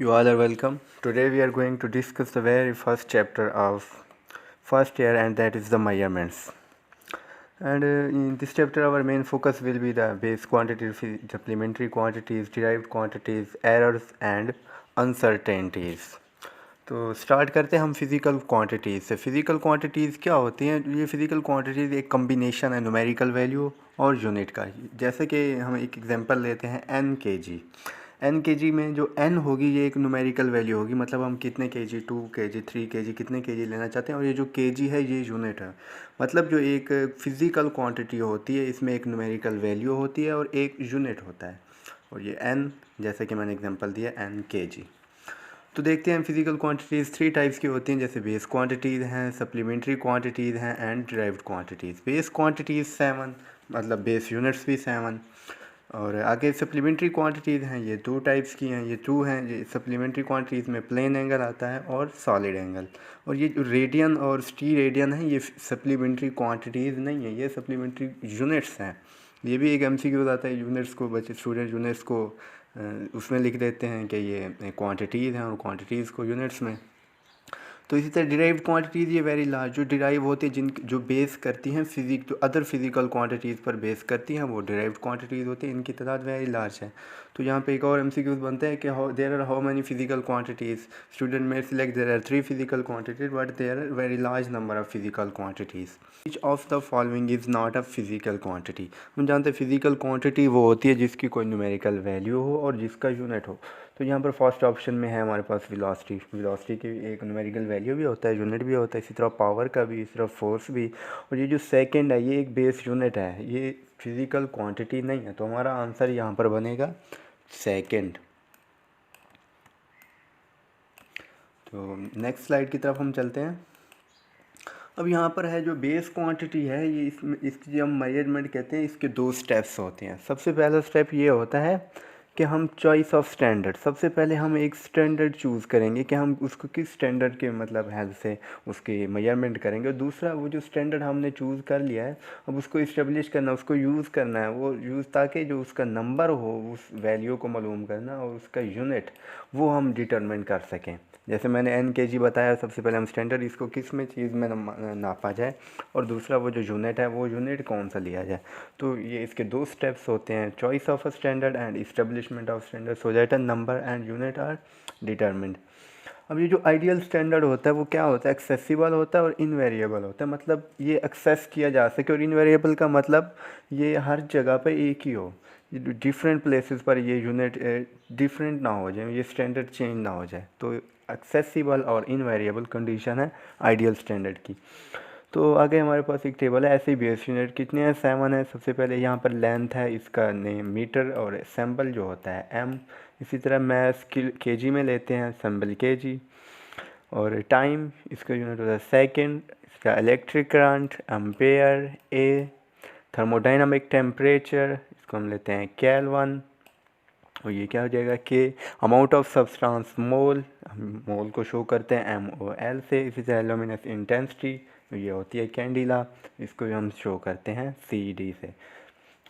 You all are welcome. Today we are going to discuss the very first chapter of first year, and that is the measurements. And in this chapter our main focus will be the base quantities, supplementary quantities, derived quantities, errors and uncertainties. तो start करते हैं हम physical quantities से। Physical quantities क्या होती हैं? ये physical quantities एक कम्बिनेशन है न्यूमेरिकल वैल्यू और यूनिट का। जैसे कि हम एक एग्जांपल लेते हैं एन के जी। एन के जी में जो एन होगी ये एक न्यूमेरिकल वैल्यू होगी, मतलब हम कितने के जी, 2 के जी, 3 के जी, कितने के जी लेना चाहते हैं। और ये जो के जी है ये यूनिट है, मतलब जो एक फिज़िकल क्वांटिटी होती है इसमें एक न्यूमेरिकल वैल्यू होती है और एक यूनिट होता है। और ये एन, जैसे कि मैंने एग्जांपल दिया एन के जी। तो देखते हैं फिज़िकल क्वांटिटीज़ 3 टाइप्स की होती हैं, जैसे बेस क्वांटिटीज़ हैं, सप्लीमेंट्री क्वांटिटीज़ हैं and derived quantities. Base quantities 7, मतलब बेस यूनिट्स भी 7। और आगे सप्लीमेंट्री क्वांटिटीज़ हैं, ये 2 टाइप्स की हैं। ये 2 हैं, ये सप्लीमेंट्री क्वांटिटीज़ में प्लेन एंगल आता है और सॉलिड एंगल। और ये जो रेडियन और स्टी रेडियन है ये सप्लीमेंट्री क्वांटिटीज़ नहीं है, ये सप्लीमेंट्री यूनिट्स हैं। ये भी एक एमसीक्यू आता है, यूनिट्स को बच्चे स्टूडेंट यूनिट्स को उसमें लिख देते हैं कि ये क्वांटिटीज़ हैं और क्वांटिटीज़ को यूनिट्स में। तो इसी तरह डिराइव्ड क्वांटिटीज़ ये वेरी लार्ज जो डिराइव होती है, जो बेस करती हैं फिजिक, जो अदर फिजिकल क्वांटिटीज़ पर बेस करती हैं वो डिराइव्ड क्वांटिटीज़ होती हैं। इनकी तादाद वेरी लार्ज है। तो यहाँ पे एक और एमसीक्यूज बनते हैं कि there are how many physical quantities. Student में select there are 3 physical quantities but there are very large number of physical quantities. Each of the following is not a physical quantity. हम जानते हैं physical quantity वो होती है जिसकी कोई numerical value हो और जिसका यूनिट हो। तो यहाँ पर फर्स्ट ऑप्शन में है हमारे पास वेलोसिटी। वेलोसिटी की एक न्यूमेरिकल वैल्यू भी होता है, यूनिट भी होता है, इसी तरह पावर का भी, इसी तरह फोर्स भी। और ये जो सेकंड है ये एक बेस यूनिट है, ये फिजिकल क्वांटिटी नहीं है। तो हमारा आंसर यहाँ पर बनेगा सेकंड। तो नेक्स्ट स्लाइड की तरफ हम चलते हैं। अब यहाँ पर है जो बेस क्वांटिटी है ये इसकी जब हम मेजरमेंट कहते हैं इसके 2 स्टेप्स होते हैं। सबसे पहला स्टेप ये होता है कि हम चॉइस ऑफ स्टैंडर्ड, सबसे पहले हम एक स्टैंडर्ड चूज़ करेंगे कि हम उसको किस स्टैंडर्ड के मतलब हेल्प से उसकी मेजरमेंट करेंगे। और दूसरा वो जो स्टैंडर्ड हमने चूज़ कर लिया है अब उसको इस्टेब्लिश करना, उसको यूज़ करना है, वो यूज़ ताकि जो उसका नंबर हो उस वैल्यू को मालूम करना और उसका यूनिट वो हम डिटरमिन कर सकें। जैसे मैंने एन के जी बताया, सबसे पहले हम स्टैंडर्ड इसको किस में चीज़ में नापा जाए और दूसरा वो जो यूनिट है वो यूनिट कौन सा लिया जाए। तो ये इसके 2 स्टेप्स होते हैं, choice of a standard and establishment of standard so that a number and unit are determined. अब ये जो आइडियल स्टैंडर्ड होता है वो क्या होता है? एक्सेसिबल होता है और इनवेरिएबल होता है, मतलब ये एक्सेस किया जा सके। और इनवेरिएबल का मतलब ये हर जगह पे एक ही हो, डिफरेंट प्लेसेस पर ये यूनिट डिफरेंट ना हो जाए, ये स्टैंडर्ड चेंज ना हो जाए। तो एक्सेसिबल और इनवेरिएबल कंडीशन है आइडियल स्टैंडर्ड की। तो आगे हमारे पास एक टेबल है, ऐसे ही बेस यूनिट कितने हैं? 7 है। सबसे पहले यहाँ पर लेंथ है, इसका नेम मीटर और सैम्पल जो होता है एम। इसी तरह मैथ के जी में लेते हैं, सैम्पल के जी। और टाइम इसका यूनिट होता है सेकेंड। इसका इलेक्ट्रिक करंट एम्पेयर ए। थर्मोडाइनमिक टेम्परेचर इसको हम लेते हैं केल्विन। और ये क्या हो जाएगा के। अमाउंट ऑफ सब्सटेंस मोल, हम मोल को शो करते हैं MOL से। इसी तरह लुमिनस इंटेंसिटी ये होती है कैंडिला, इसको भी हम शो करते हैं CD से।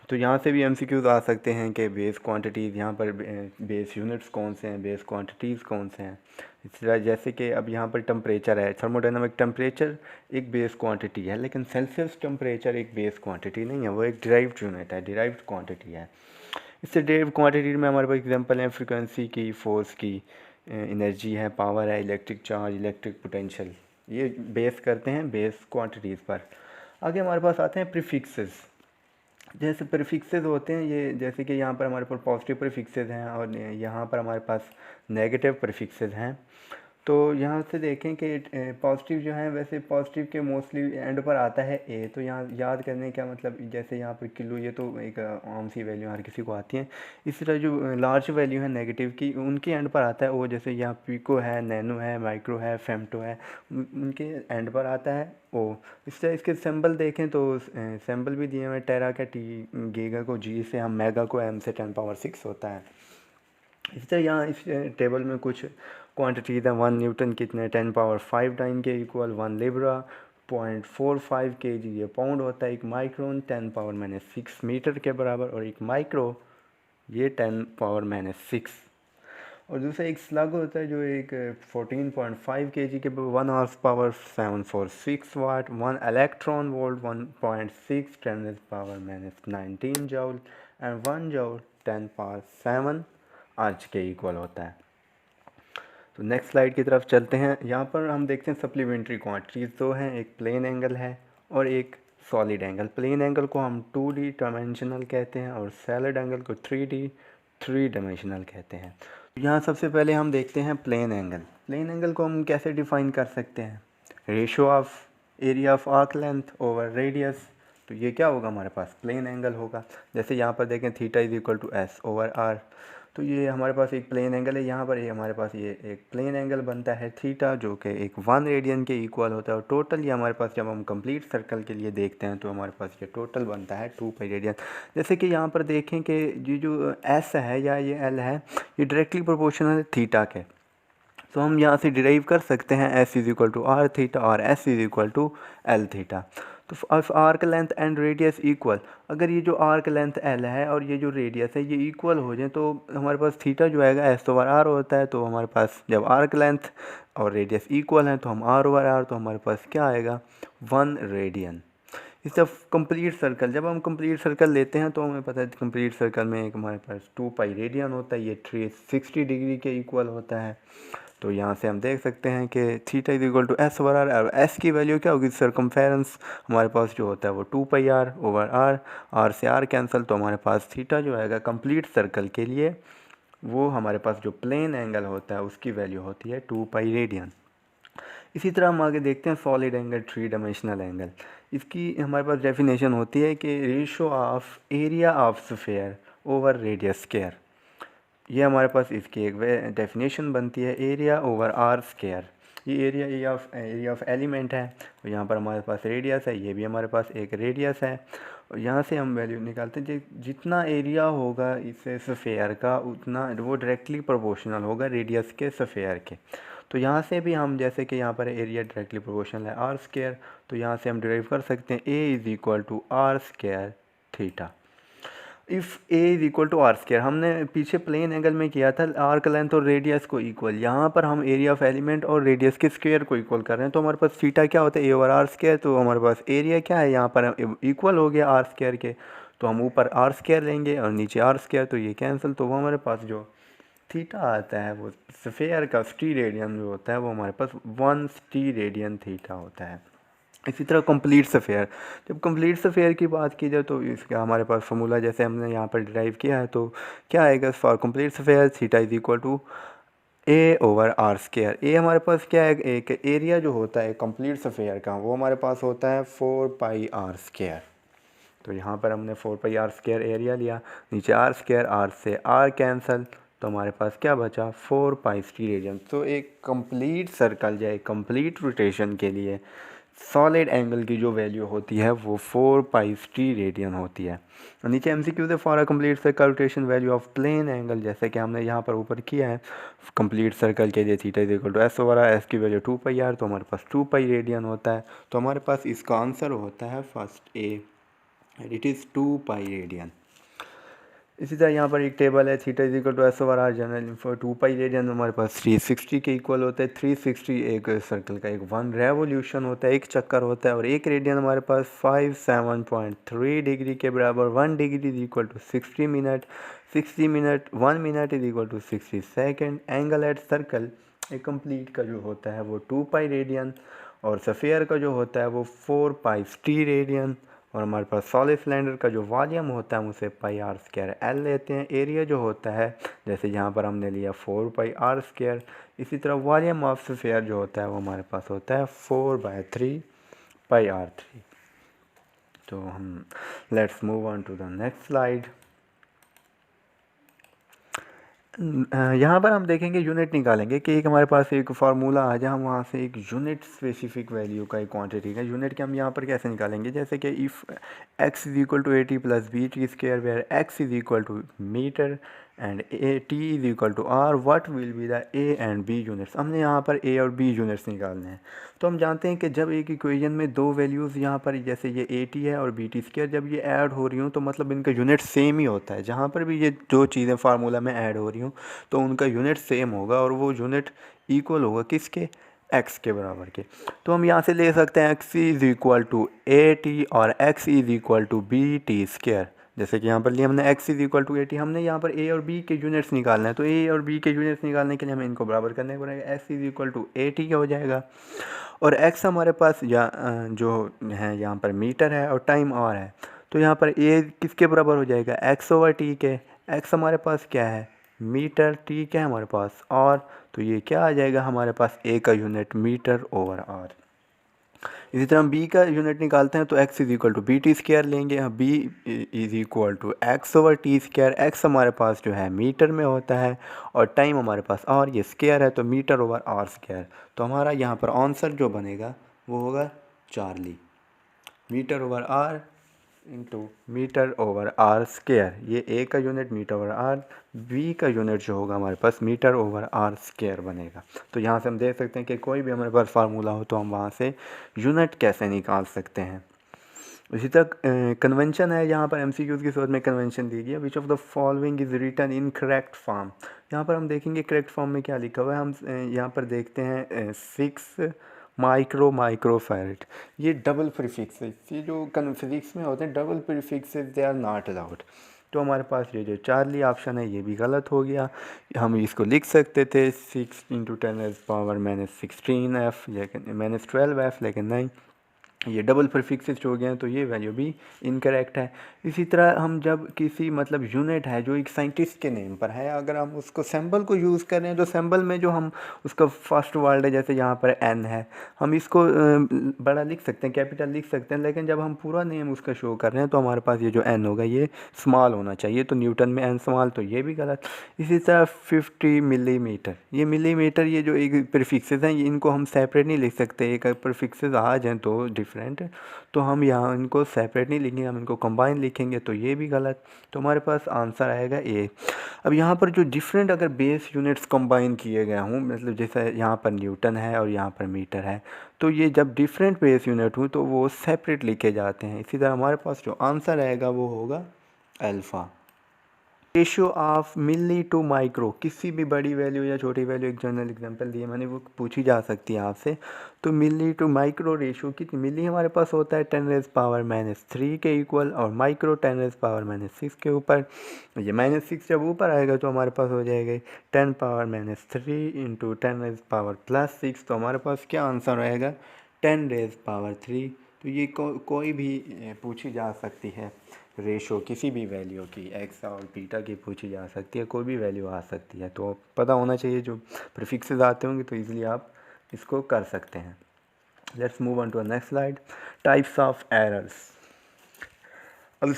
तो यहाँ से भी MCQs आ सकते हैं कि बेस क्वांटिटीज़, यहाँ पर बेस यूनिट्स कौन से हैं, बेस क्वांटिटीज़ कौन से हैं। इस तरह जैसे कि अब यहाँ पर टेम्परेचर है, थर्मोडायनामिक टेम्परेचर एक बेस क्वांटिटी है, लेकिन सेल्सियस टेम्परेचर एक बेस क्वांटिटी नहीं है, वो एक डिराइव्ड यूनिट है, डिराइव्ड क्वांटिटी है। इससे डिराइव्ड क्वांटिटी में हमारे पास एग्जांपल है फ्रीक्वेंसी की, फोर्स की, एनर्जी है, पावर है, इलेक्ट्रिक चार्ज, इलेक्ट्रिक पोटेंशियल, ये बेस करते हैं बेस क्वांटिटीज़ पर। आगे हमारे पास आते हैं प्रीफिक्सेस। जैसे प्रीफिक्सेस होते हैं ये, जैसे कि यहाँ पर हमारे पास पॉजिटिव प्रीफिक्सेस हैं और यहाँ पर हमारे पास नेगेटिव प्रीफिक्सेस हैं। तो यहाँ से देखें कि पॉजिटिव जो है, वैसे पॉजिटिव के मोस्टली एंड पर आता है ए। तो यहाँ याद करने का मतलब, जैसे यहाँ पर किलो, ये तो एक आम सी वैल्यू हर किसी को आती है। इसी तरह जो लार्ज वैल्यू है नेगेटिव की, उनके एंड पर आता है ओ। जैसे यहाँ पिको है, नैनो है, माइक्रो है, फेम्टो है, उनके एंड पर आता है ओ। इस तरह इसके सिंबल देखें तो सिंबल भी दिए हुए हैं, टेरा का T, गीगा को G से, हम मेगा को M से 10⁻⁶ होता है। इसी तरह यहाँ इस टेबल में कुछ क्वांटिटीज़ हैं। 1 न्यूटन कितने, 10⁵ टाइम के इक्वल, 1 लिब्रा 0.45 kg ये पाउंड होता है। एक माइक्रोन 10⁻⁶ मीटर के बराबर, और एक माइक्रो ये 10⁻⁶। और दूसरा एक स्लग होता है जो एक 14.5 kg के 1 horse power 746 watt, 1 electron volt 1.6 10 power -19 joule and 1 joule 10 power 7 erg के इक्वल होता है। तो नेक्स्ट स्लाइड की तरफ चलते हैं। यहाँ पर हम देखते हैं सप्लीमेंट्री क्वांटिटीज़ दो हैं, एक प्लेन एंगल है और एक सॉलिड एंगल। प्लेन एंगल को हम 2D डायमेंशनल कहते हैं और सॉलिड एंगल को 3D 3 डायमेंशनल कहते हैं। यहाँ सबसे पहले हम देखते हैं प्लेन एंगल। प्लेन एंगल को हम कैसे डिफाइन कर सकते हैं? Ratio of area of arc length over radius. तो ये क्या होगा, हमारे पास प्लेन एंगल होगा। जैसे यहाँ पर देखें theta is equal to S over R, तो ये हमारे पास एक प्लेन एंगल है। यहाँ पर ये हमारे पास ये एक प्लेन एंगल बनता है थीटा, जो कि एक 1 रेडियन के इक्वल होता है। और टोटल ये हमारे पास जब हम कंप्लीट सर्कल के लिए देखते हैं तो हमारे पास ये टोटल बनता है 2 पाई रेडियन। जैसे कि यहाँ पर देखें कि ये जो एस है या ये एल है, ये डायरेक्टली प्रोपोर्शनल है थीटा के। तो हम यहाँ से डिराइव कर सकते हैं S is equal to R theta और S is equal to L theta. तो if arc length and radius equal, अगर ये जो आर्क लेंथ एल है और ये जो रेडियस है ये इक्वल हो जाए तो हमारे पास थीटा जो आएगा एस ओवर आर होता है। तो हमारे पास जब आर्क लेंथ और रेडियस इक्वल है तो हम आर ओवर आर, तो हमारे पास क्या आएगा 1 रेडियन। इस जब कंप्लीट सर्कल, जब हम कंप्लीट सर्कल लेते हैं तो हमें पता है कंप्लीट सर्कल में एक हमारे पास 2 पाई रेडियन होता है, ये 360 डिग्री के इक्वल होता है। तो यहाँ से हम देख सकते हैं कि theta is equal to S over R. और एस की वैल्यू क्या होगी, सर्कमफेरेंस हमारे पास जो होता है वो 2 pi are over are, are से आर कैंसिल, तो हमारे पास थीटा जो आएगा कंप्लीट सर्कल के लिए वो हमारे पास जो प्लेन एंगल होता है उसकी वैल्यू होती है 2 पाई रेडियन। इसी तरह हम आगे देखते हैं सॉलिड एंगल 3 डायमेंशनल एंगल। इसकी हमारे पास डेफिनेशन होती है कि ratio of area of sphere over radius square. ये हमारे पास इसकी एक डेफिनेशन बनती है एरिया ओवर आर स्क्वायर। ये एरिया ऑफ एलिमेंट है और यहाँ पर हमारे पास रेडियस है, ये भी हमारे पास एक रेडियस है। और यहाँ से हम वैल्यू निकालते हैं जितना एरिया होगा इस स्फीयर का उतना वो डायरेक्टली प्रोपोर्शनल होगा रेडियस के स्फीयर के। तो यहाँ से भी हम जैसे कि यहाँ पर एरिया डायरेक्टली प्रोपोर्शनल है आर स्क्वायर, तो यहाँ से हम डिराइव कर सकते हैं A is equal to R square theta. If A is equal to R square, हमने पीछे प्लेन एंगल में किया था आर्क लेंथ और रेडियस को इक्वल, यहाँ पर हम एरिया ऑफ एलिमेंट और रेडियस के स्क्वायर को इक्वल कर रहे हैं। तो हमारे पास थीटा क्या होता है, ए ओवर आर स्क्वायर। तो हमारे पास एरिया क्या है यहाँ पर इक्वल हो गया आर स्क्वायर के, तो हम ऊपर आर स्क्वायर लेंगे और नीचे आर स्क्वायर, तो ये कैंसिल। तो वो हमारे पास जो थीटा आता है वो स्फीयर का स्टी रेडियन जो होता है वो हमारे पास 1 स्टी रेडियन थीटा होता है। इसी तरह कंप्लीट स्फीयर, जब कंप्लीट स्फीयर की बात की जाए तो इसका हमारे पास फार्मूला जैसे हमने यहाँ पर डिराइव किया है, तो क्या आएगा for complete sphere theta is equal to A over are square. A हमारे पास क्या है, एक एरिया जो होता है कंप्लीट स्फीयर का वो हमारे पास होता है 4 पाई आर स्क्वायर। तो यहाँ पर हमने 4 पाई आर स्क्वायर एरिया लिया, नीचे आर स्क्वायर, आर से आर कैंसल, तो हमारे पाई क्या बचा 4 पाई स्टी रेडियन। तो एक कंप्लीट सर्कल या एक कंप्लीट रोटेशन के लिए सॉलिड एंगल की जो वैल्यू होती है वो 4 पाई स्टी रेडियन होती है। और नीचे एमसीक्यू से for a complete circle rotation value of plane angle, जैसे कि हमने यहाँ पर ऊपर किया है कंप्लीट सर्कल के लिए theta is equal to S over R, S की वैल्यू 2 पाई आर, तो हमारे पास 2 पाई रेडियन होता है। तो हमारे पास इसका आंसर होता है first A, it is 2 pi radian. इसी तरह यहाँ पर एक टेबल है theta is equal to S over R general for 2 pi radian हमारे पास 360 के इक्वल होता है। 360 एक सर्कल का एक 1 रेवोल्यूशन होता है, एक चक्कर होता है, और एक रेडियन हमारे पास 57.3 डिग्री के बराबर। 1 degree is equal to 60 minute, 60 minute 1 minute is equal to 60 second. Angle at circle एक कंप्लीट का जो होता है वो 2 पाई रेडियन, और सफ़ियर का जो होता है वो 4 पाई स्टी रेडियन। और हमारे पास सॉलिड सिलेंडर का जो वॉल्यूम होता है हम उसे पाई आर स्क्वायर एल लेते हैं। एरिया जो होता है जैसे यहाँ पर हमने लिया 4 पाई आर स्क्वायर। इसी तरह वॉल्यूम ऑफ स्फीयर जो होता है वो हमारे पास होता है 4/3 पाई आर 3। तो हम let's move on to the next slide. यहाँ पर हम देखेंगे यूनिट निकालेंगे कि एक हमारे पास एक फार्मूला आ जाए, हम वहाँ से एक यूनिट स्पेसिफिक वैल्यू का एक क्वांटिटी का यूनिट के हम यहाँ पर कैसे निकालेंगे, जैसे कि if x is equal to 80 + bt square where x is equal to metre and A T is equal to R, what will be the A and B units. हमने यहाँ पर ए और बी यूनिट्स निकालने हैं। तो हम जानते हैं कि जब एक इक्वेशन में दो वैल्यूज़ यहाँ पर, जैसे ये ए टी है और बी टी स्क्वायर, जब ये ऐड हो रही हूँ तो मतलब इनका यूनिट सेम ही होता है। जहाँ पर भी ये दो चीज़ें फार्मूला में ऐड हो रही हूँ तो उनका यूनिट सेम होगा और वो यूनिट इक्वल होगा किसके, x के बराबर के। तो हम यहाँ से ले सकते हैं x is equal to A T और x is equal to B T square. जैसे कि यहाँ पर लिए हमने x is equal to A T, हमने यहाँ पर a और b के यूनिट्स निकालना है। तो a और b के यूनिट्स निकालने के लिए हमें इनको बराबर करने पड़ेगा। x is equal to A T का हो जाएगा और x हमारे पास जो है यहाँ पर मीटर है और टाइम आवर है। तो यहाँ पर a किसके बराबर हो जाएगा, x ओवर टी के। x हमारे पास क्या है, मीटर, टी क्या है हमारे पास, और तो ये क्या आ जाएगा हमारे पास, a का यूनिट मीटर ओवर आर। इसी तरह हम b का यूनिट निकालते हैं तो x is equal to B T square लेंगे। b is equal to x over t square. x हमारे पास जो है मीटर में होता है और टाइम हमारे पास और ये स्क्वायर है तो मीटर ओवर आर स्क्वायर। तो हमारा यहाँ पर आंसर जो बनेगा वो होगा चार्ली, metre over r into metre over are square. ये ए का unit metre over r, b का यूनिट जो होगा हमारे पास मीटर ओवर आर स्क्वायर बनेगा। तो यहाँ से हम देख सकते हैं कि कोई भी हमारे पास फार्मूला हो तो हम वहाँ से यूनिट कैसे निकाल सकते हैं। इसी तरह कन्वेंशन है, यहाँ पर एमसीक्यूज़ की सूरत में कन्वेंशन दी गई है। Which of the following is written in correct form. यहाँ पर हम देखेंगे करेक्ट फॉर्म में क्या लिखा हुआ है। हम यहाँ पर देखते हैं 6 माइक्रोफैरड, ये डबल प्रीफिक्सेस, ये जो फिजिक्स में होते हैं double prefixes they are not allowed. तो हमारे पास ये जो चार्ली ऑप्शन है ये भी गलत हो गया। हम इसको लिख सकते थे 6 × 10⁻⁻16f लेकिन -12f, लेकिन नहीं, ये डबल प्रीफिक्सेस हो गए हैं तो ये वैल्यू भी इनकरेक्ट है। इसी तरह हम जब किसी मतलब यूनिट है जो एक साइंटिस्ट के नेम पर है, अगर हम उसको सिंबल को यूज़ कर रहे हैं तो सिंबल में जो हम उसका फर्स्ट वर्ड है, जैसे यहाँ पर एन है, हम इसको बड़ा लिख सकते हैं, कैपिटल लिख सकते हैं, लेकिन जब हम पूरा नेम उसका शो कर रहे हैं तो हमारे पास ये जो एन होगा ये स्मॉल होना चाहिए। तो न्यूटन में एन स्मॉल, तो ये भी गलत। इसी तरह 50 मिलीमीटर, ये मिलीमीटर, ये जो एक प्रीफिक्सेस हैं इनको हम सेपरेट नहीं लिख सकते। एक प्रीफिक्सेस आ जाएँ तो डिफरेंट, तो हम यहाँ इनको सेपरेट नहीं लिखेंगे, हम इनको कंबाइन लिखेंगे, तो ये भी गलत। तो हमारे पास आंसर आएगा ए। अब यहाँ पर जो डिफरेंट अगर बेस यूनिट्स कंबाइन किए गए हों, मतलब जैसे यहाँ पर न्यूटन है और यहाँ पर मीटर है, तो ये जब डिफरेंट बेस यूनिट हों तो वो सेपरेट लिखे जाते हैं। इसी तरह हमारे पास जो आंसर आएगा वो होगा alpha. Ratio of milli to micro, किसी भी बड़ी वैल्यू या छोटी वैल्यू, एक जनरल एग्जांपल दिए मैंने, वो पूछी जा सकती है आपसे। तो मिली टू माइक्रो रेशियो कितनी, मिली हमारे पास होता है 10⁻³ के इक्वल और माइक्रो 10⁻⁻6 के ऊपर। ये -6 जब ऊपर आएगा तो हमारे पास हो जाएगा 10⁻³ × 10⁻+6। तो हमारे पास क्या आंसर आएगा, 10⁻3। तो ये कोई भी पूछी जा सकती है रेशो, किसी भी वैल्यू की, एक्स और बीटा की पूछी जा सकती है, कोई भी वैल्यू आ सकती है। तो पता होना चाहिए, जो प्रीफिक्सेस आते होंगे तो इजीली आप इसको कर सकते हैं। Let's move on to the next slide, types of errors. अब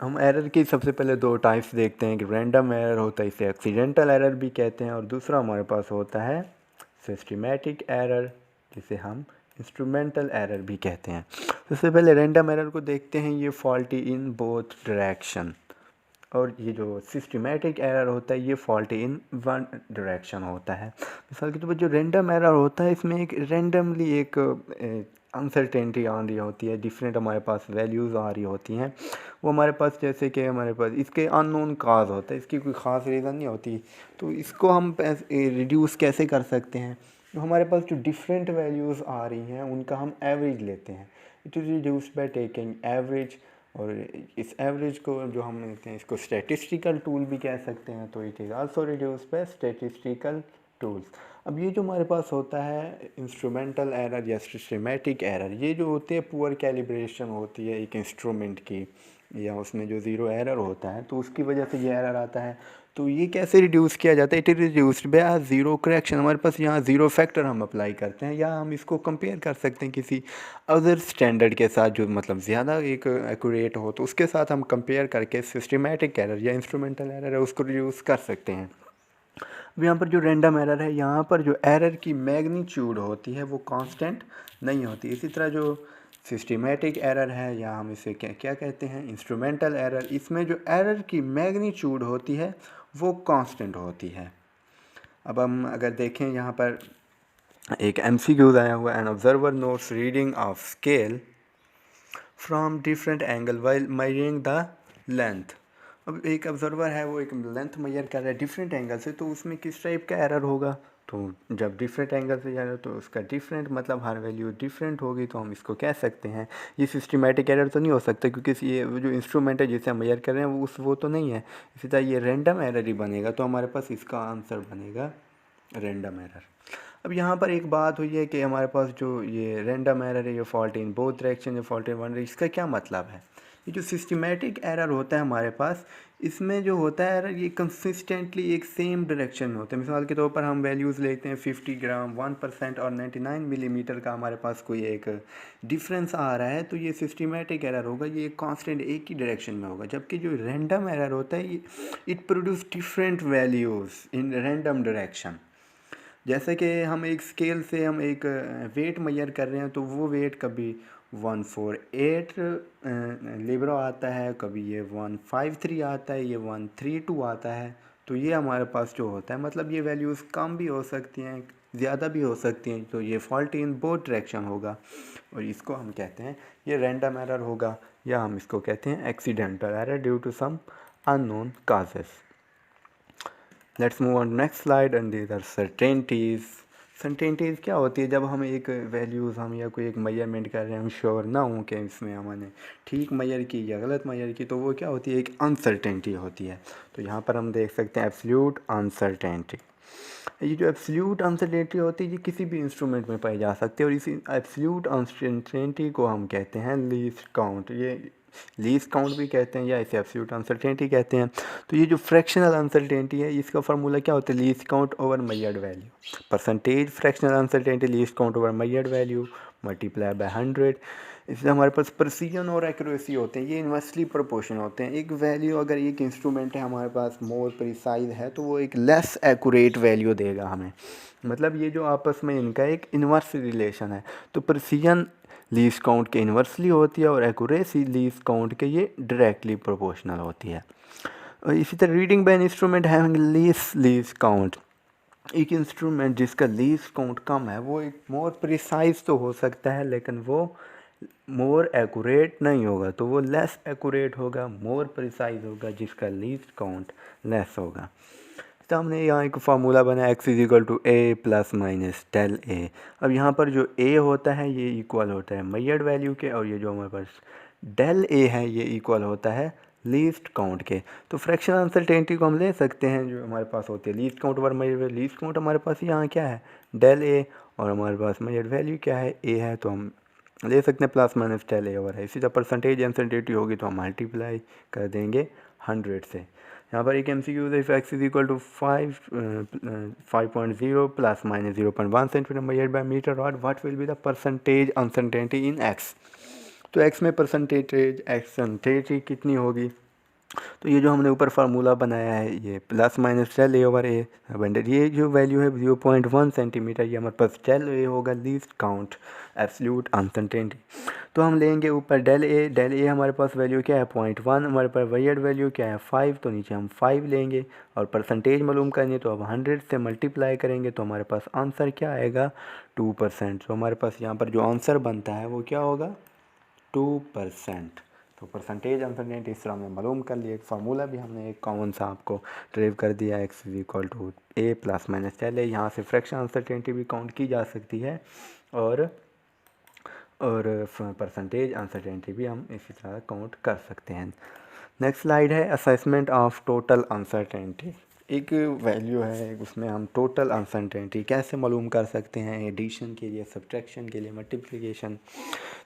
हम एरर की सबसे पहले दो टाइप्स देखते हैं कि रैंडम एरर होता है, इसे एक्सीडेंटल एरर भी कहते हैं, और दूसरा हमारे पास होता है सिस्टमैटिक एरर, जिसे हम इंस्ट्रूमेंटल एरर भी कहते हैं। सबसे पहले रैंडम एरर को देखते हैं, ये फॉल्टी इन बोथ डायरेक्शन, और ये जो सिस्टमैटिक एरर होता है ये फॉल्टी इन वन डायरेक्शन होता है। मिसाल के तौर पर जो रैंडम एरर होता है इसमें एक रैंडमली एक अनसर्टेनिटी आ रही होती है, डिफरेंट हमारे पास वैल्यूज़ आ रही होती हैं, वो हमारे पास, जैसे कि हमारे पास इसके अननोन काज होता है, इसकी कोई ख़ास रीज़न नहीं होती। तो इसको हम रिड्यूस कैसे कर सकते हैं, तो हमारे पास जो डिफरेंट वैल्यूज़ आ रही हैं उनका हम एवरेज लेते हैं। It is reduce by taking average, और इस एवरेज को जो हम लेते हैं इसको स्टैटिस्टिकल टूल भी कह सकते हैं। तो it is also reduce by statistical tools. अब ये जो हमारे पास होता है इंस्ट्रूमेंटल एरर या सिस्टमैटिक एरर, ये जो होती है पुअर कैलिब्रेशन होती है एक इंस्ट्रूमेंट की, या उसमें जो ज़ीरो एरर होता है तो उसकी वजह से ये एरर आता है। तो ये कैसे रिड्यूस किया जाता है, it is reduced by zero correction. हमारे पास यहाँ ज़ीरो फैक्टर हम अप्लाई करते हैं, या हम इसको कंपेयर कर सकते हैं किसी अदर स्टैंडर्ड के साथ जो मतलब ज़्यादा एक एक्यूरेट हो, तो उसके साथ हम कंपेयर करके सिस्टमैटिक एरर या इंस्ट्रूमेंटल एरर है उसको रिड्यूस कर सकते हैं। अब यहाँ पर जो रैंडम एरर है, यहाँ पर जो एरर की मैग्नीट्यूड होती है वो कांस्टेंट नहीं होती। इसी तरह जो सिस्टमैटिक एरर है, या हम इसे क्या कहते हैं, इंस्ट्रूमेंटल एरर, इसमें जो एरर की मैग्नीट्यूड होती है वो कांस्टेंट होती है। अब हम अगर देखें यहाँ पर एक MCQ आया हुआ, an observer notes reading of scale from different angle while measuring the length. अब एक ऑब्जर्वर है, वो एक लेंथ मेजर कर रहा है डिफरेंट एंगल से, तो उसमें किस टाइप का एरर होगा? तो जब डिफरेंट एंगल से जा रहा है तो उसका डिफरेंट मतलब हर वैल्यू डिफरेंट होगी, तो हम इसको कह सकते हैं ये सिस्टमेटिक एरर तो नहीं हो सकता, क्योंकि ये जो इंस्ट्रूमेंट है जिसे हम मेजर कर रहे हैं वो तो नहीं है। इसी तरह ये रैंडम एरर ही बनेगा, तो हमारे पास इसका आंसर बनेगा रैंडम एरर। अब यहाँ पर एक बात हुई है कि हमारे पास जो ये रैंडम एरर है, ये फॉल्ट इन बोथ डायरेक्शन या फॉल्ट इन वन डायरेक्शन, इसका क्या मतलब है? ये जो सिस्टमेटिक एरर होता है हमारे पास, इसमें जो होता है एरर, ये कंसिस्टेंटली एक सेम डायरेक्शन में होता है। मिसाल के तौर पर हम वैल्यूज़ लेते हैं 50 ग्राम, 1% और 99 मिलीमीटर का हमारे पास कोई एक डिफरेंस आ रहा है, तो ये सिस्टमेटिक एरर होगा, ये एक कांस्टेंट एक ही डायरेक्शन में होगा। जबकि जो रैंडम एरर होता है, ये it produce different values in random direction. जैसे कि हम एक स्केल से हम एक वेट मेजर कर रहे हैं, तो वो वेट कभी 148 लिब्रा आता है, कभी ये 153 आता है, ये 132 आता है। तो ये हमारे पास जो होता है, मतलब ये वैल्यूज़ कम भी हो सकती हैं, ज़्यादा भी हो सकती हैं, तो ये फॉल्ट इन बोथ डायरेक्शन होगा, और इसको हम कहते हैं ये रैंडम एरर होगा, या हम इसको कहते हैं accidental error due to some unknown causes. Let's move on next slide, and these are certainties. Certainties क्या होती है? जब हम एक वैल्यूज़ हम या कोई एक मेजरमेंट कर रहे हैं, हम श्योर ना हों कि इसमें हमने ठीक मेजर की या गलत मेजर की, तो वो क्या होती है? एक अनसर्टेनिटी होती है। तो यहाँ पर हम देख सकते हैं एब्सोल्यूट अनसर्टेनिटी। ये जो एब्सोल्यूट अनसर्टेनिटी होती है, ये किसी भी इंस्ट्रूमेंट में पाई जा सकती है, और इसी एब्सोल्यूट अनसर्टेनिटी को हम कहते हैं लीस्ट काउंट। ये लीस्ट काउंट भी कहते हैं, या इसे एब्सोल्यूट अनसर्टेनिटी कहते हैं। तो ये जो फ्रैक्शनल अनसर्टेनिटी है, इसका फार्मूला क्या होता है? Least count over measured value. Percentage fractional uncertainty least count over measured value multiply by 100। इसलिए हमारे पास प्रिसीजन और एक्यूरेसी होते हैं, ये इन्वर्सली प्रोपोर्शन होते हैं। एक वैल्यू अगर एक इंस्ट्रूमेंट है हमारे पास मोर प्रिसाइज है, तो वो एक लेस एक्यूरेट वैल्यू देगा हमें। मतलब ये जो आपस में इनका एक इन्वर्स रिलेशन है। तो प्रिसीजन लीस्ट काउंट के इन्वर्सली होती है, और एक्यूरेसी लीस्ट काउंट के ये डायरेक्टली प्रोपोर्शनल होती है। और इसी तरह reading by an instrument having least count, एक इंस्ट्रूमेंट जिसका लीस्ट काउंट कम है, वो एक मोर प्रिसाइज तो हो सकता है, लेकिन वो मोर एक्यूरेट नहीं होगा। तो वो लेस एक्यूरेट होगा, मोर प्रिसाइज होगा जिसका लीस्ट काउंट लेस होगा। तो हमने यहाँ एक फार्मूला बनाया x is equal to A plus minus del A. अब यहाँ पर जो a होता है ये इक्वल होता है मेजर्ड वैल्यू के, और ये जो हमारे पास डेल a है ये इक्वल होता है लीस्ट काउंट के। तो फ्रैक्शनल अनसर्टेनिटी को हम ले सकते हैं जो हमारे पास होती है least count over measured value. Least count हमारे पास यहाँ क्या है? डेल a, और हमारे पास मेजर्ड वैल्यू क्या है? a है, तो हम ले सकते हैं plus minus del a over है। इसी तरह परसेंटेज अनसर्टेनिटी होगी तो हम मल्टीप्लाई कर देंगे 100 से। यहाँ पर एक MCQ है, if x is equal to 5.0 plus minus 0.1 centimetre measured by metre rod, what will be the percentage uncertainty in x। तो x में परसेंटेज अनसर्टेनिटी कितनी होगी? तो ये जो हमने ऊपर फार्मूला बनाया है, ये प्लस माइनस डेल ए ओवर ए बंडेड, ये जो वैल्यू है 0.1 सेंटीमीटर, ये हमारे पास डेल ए होगा लीस्ट काउंट एब्सोल्यूट अनसर्टेनिटी। तो हम लेंगे ऊपर डेल ए हमारे पास वैल्यू क्या है? 0.1, हमारे पास वेरिएड वैल्यू क्या है? 5, तो नीचे हम 5 लेंगे, और परसेंटेज मालूम करनी है तो अब 100 से मल्टीप्लाई करेंगे, तो हमारे पास आंसर क्या आएगा? 2%। तो हमारे पास यहाँ पर जो आंसर बनता है वो क्या होगा? 2%। तो परसेंटेज अनसर्टेनिटी इस तरह हमने मालूम कर लिया। एक फार्मूला भी हमने एक कॉमन सा आपको ड्राइव कर दिया, x is equal to A plus minus del A. यहाँ से फ्रैक्शन अनसर्टेनिटी भी काउंट की जा सकती है, और परसेंटेज अनसर्टेनिटी भी हम इसी तरह काउंट कर सकते हैं। नेक्स्ट स्लाइड है असेसमेंट ऑफ टोटल अनसर्टेनिटी। एक वैल्यू है, उसमें हम टोटल अनसर्टेनिटी कैसे मालूम कर सकते हैं? एडिशन के लिए, सब्ट्रैक्शन के लिए, मल्टीप्लिकेशन।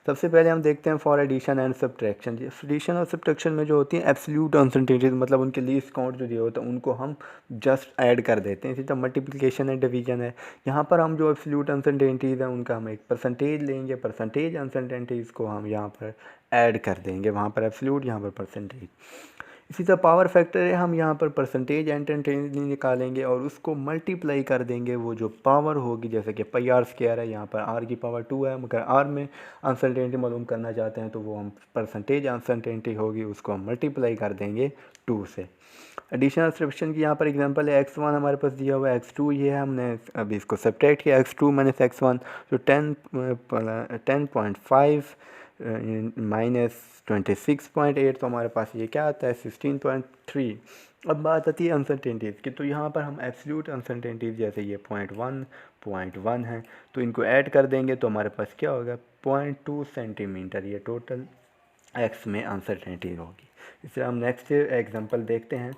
सबसे पहले हम देखते हैं for addition and subtraction. Addition और सब्ट्रैक्शन में जो होती है एब्सोल्यूट अनसर्टेनिटी, मतलब उनके लीस्ट काउंट जो दिए होता है उनको हम जस्ट ऐड कर देते हैं। इसी तरह मल्टीप्लिकेशन एंड डिवीजन है, यहाँ पर हम जो एब्सोल्यूट अनसर्टेनिटीज़ हैं उनका हम एक परसेंटेज लेंगे, परसेंटेज अनसर्टेनिटीज़ को हम यहाँ पर ऐड कर देंगे, वहाँ पर एब्सोल्यूट, यहाँ पर परसेंटेज। इसी तरह पावर फैक्टर है, हम यहाँ पर परसेंटेज अनसर्टेनिटी निकालेंगे और उसको मल्टीप्लाई कर देंगे, वो जो पावर होगी, जैसे कि पाई आर स्क्वायर है, यहाँ पर आर की पावर 2 है, मगर आर में अनसर्टेनिटी मालूम करना चाहते हैं तो वो हम परसेंटेज अनसर्टेनिटी होगी उसको हम मल्टीप्लाई कर देंगे 2 से। एडिशनल सब्ट्रैक्शन की यहाँ पर एग्जांपल है x1 हमारे पास दिया हुआ है, x2 ये है, हमने अभी इसको सब्ट्रैक्ट किया, x2 माइनस x1 तो 10.5 माइनस 26.8 तो हमारे पास ये क्या आता है 16.3। अब बात आती है अनसर्टेनिटीज़ की, तो यहाँ पर हम एब्सोल्यूट अनसर्टेनिटीज़ जैसे ये 0.1 है तो इनको ऐड कर देंगे तो हमारे पास क्या होगा 0.2 सेंटीमीटर, ये टोटल एक्स में अनसर्टेनिटी होगी। इससे हम नेक्स्ट एग्जांपल देखते हैं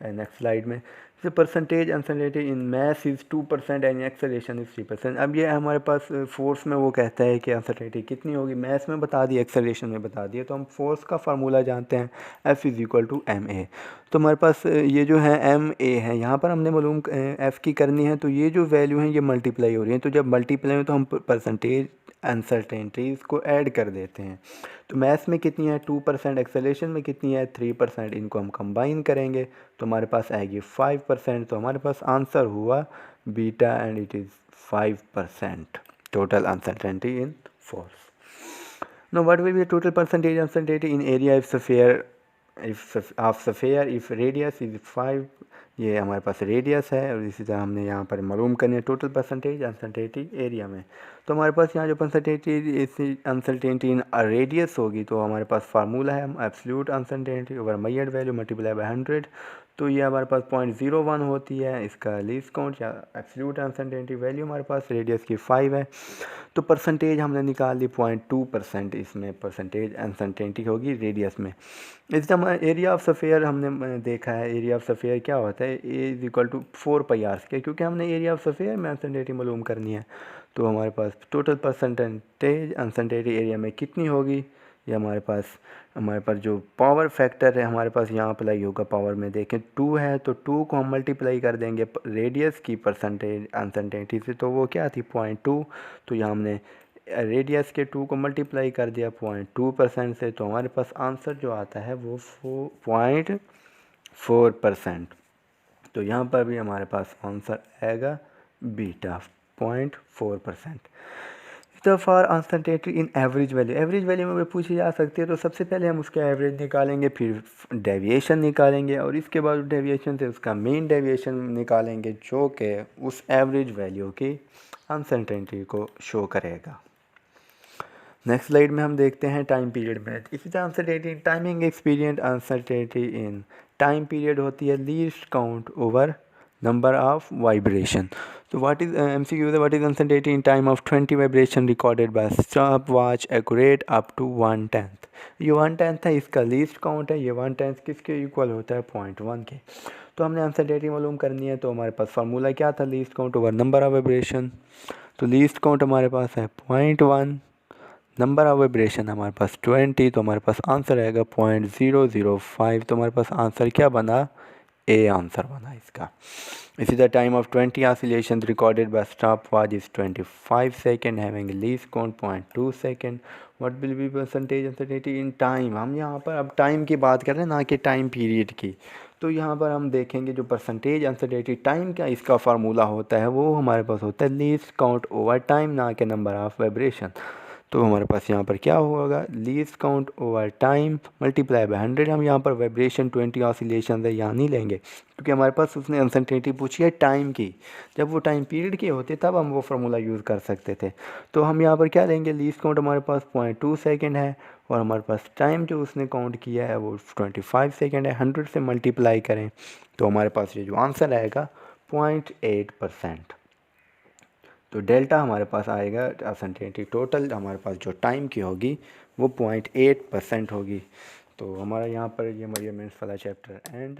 नेक्स्ट स्लाइड में। जैसे percentage uncertainty in math is 2% and acceleration is 3%। अब ये हमारे पास फोर्स में वो कहता है कि अनसर्टेनिटी कितनी होगी, मैथ्स में बता दी, एक्सेलरेशन में बता दिया, तो हम फोर्स का फार्मूला जानते हैं F is equal to ma। तो हमारे पास ये जो है ma है, यहाँ पर हमने मालूम F की करनी है, तो ये जो वैल्यू है ये मल्टीप्लाई हो रही है, तो जब मल्टीप्लाई हो तो हम परसेंटेज अनसर्टेनिटीज़ को ऐड कर देते हैं। तो मैथ्स में कितनी है 2%, एक्सेलरेशन में कितनी है 3%, इनको हम कंबाइन करेंगे तो हमारे पास आएगी 5%। तो हमारे पास आंसर हुआ beta and it is 5% total uncertainty in force. Now what will be the total percentage uncertainty in area if sphere if radius is 5, ये हमारे पास रेडियस है, और इसी तरह हमने यहाँ पर मालूम करनी है टोटल परसेंटेज अनसर्टेनिटी एरिया में। तो हमारे पास यहाँ जो परसेंटेज अनसर्टेनिटी इन रेडियस होगी तो हमारे पास फार्मूला है absolute uncertainty over measured value multiply by 100, तो ये हमारे पास 0.01 होती है, इसका लीस्ट काउंट या एब्सोल्यूट अनसर्टेनिटी वैल्यू हमारे पास रेडियस की 5 है, तो परसेंटेज हमने निकाल ली 0.2%, इसमें परसेंटेज अनसर्टेनिटी होगी रेडियस में। इस तरह एरिया ऑफ स्फीयर हमने देखा है, एरिया ऑफ स्फीयर क्या होता है ए इज़ इक्वल टू 4πr², क्योंकि हमने एरिया ऑफ स्फीयर में अनसर्टेनिटी मालूम करनी है। तो हमारे पास टोटल परसेंटेज अनसर्टेनिटी एरिया में कितनी होगी, ये हमारे पास जो पावर फैक्टर है हमारे पास यहाँ अप्लाई होगा, पावर में देखें 2 है तो 2 को हम मल्टीप्लाई कर देंगे रेडियस की परसेंटेज अनसर्टेनिटी से, तो वो क्या थी 0.2, तो यहाँ हमने रेडियस के 2 को मल्टीप्लाई कर दिया 0.2% से, तो हमारे पास आंसर जो आता है वो 0.4%। तो यहाँ पर भी हमारे पास आंसर आएगा बीटा 0.4%। तो for uncertainty in average value में पूछी जा सकती है, तो सबसे पहले हम उसका एवरेज निकालेंगे, फिर डेविएशन निकालेंगे, और इसके बाद डेविएशन से उसका मेन डेविएशन निकालेंगे जो कि उस एवरेज वैल्यू की अनसर्टेनिटी को शो करेगा। नेक्स्ट स्लाइड में हम देखते हैं टाइम पीरियड में। इसी तरह uncertainty in timing experience uncertainty in time period होती है least count over number of vibration. तो what is MCQ, what is uncertainty in time of 20 vibration recorded by stop watch accurate up to 1/10। ये 1/10 है, इसका least count है, ये 1/10 किसके equal होता है 0.1 के। तो हमने अनसर्टेनिटी मालूम करनी है, तो हमारे पास फार्मूला क्या था least count over number of vibration. तो लीस्ट काउंट हमारे पास है 0.1, नंबर ऑफ वाइब्रेशन हमारे पास 20, तो हमारे पास आंसर आएगा 0.005। तो हमारे पास आंसर क्या बना, ए आंसर बना इसका। इसी तरह time of 20 oscillation recorded by stop watch is 25 second having least count 0.2 second. What will be percentage uncertainty in time. हम यहाँ पर अब टाइम की बात कर रहे हैं ना कि टाइम पीरियड की, तो यहाँ पर हम देखेंगे जो परसेंटेज अनसर्टेनिटी टाइम का इसका फार्मूला होता है वो हमारे पास होता है लीस्ट काउंट ओवर टाइम, ना कि नंबर ऑफ वाइब्रेशन। तो हमारे पास यहाँ पर क्या होगा least count over time multiply by 100। हम यहाँ पर वाइब्रेशन 20 ऑसिलेशन है यहाँ नहीं लेंगे, क्योंकि हमारे पास उसने अनसर्टेनिटी पूछी है टाइम की, जब वो टाइम पीरियड के होते तब हम वो फार्मूला यूज़ कर सकते थे। तो हम यहाँ पर क्या लेंगे, लीस्ट काउंट हमारे पास 0.2 सेकेंड है, और हमारे पास टाइम जो उसने काउंट किया है वो 25 सेकेंड है, 100 से मल्टीप्लाई करें तो हमारे पास ये जो आंसर आएगा 0.8%। तो डेल्टा हमारे पास आएगा अनसर्टेनिटी टोटल हमारे पास जो टाइम की होगी वो 0.8% होगी। तो हमारा यहाँ पर ये मेजरमेंट्स वाला चैप्टर एंड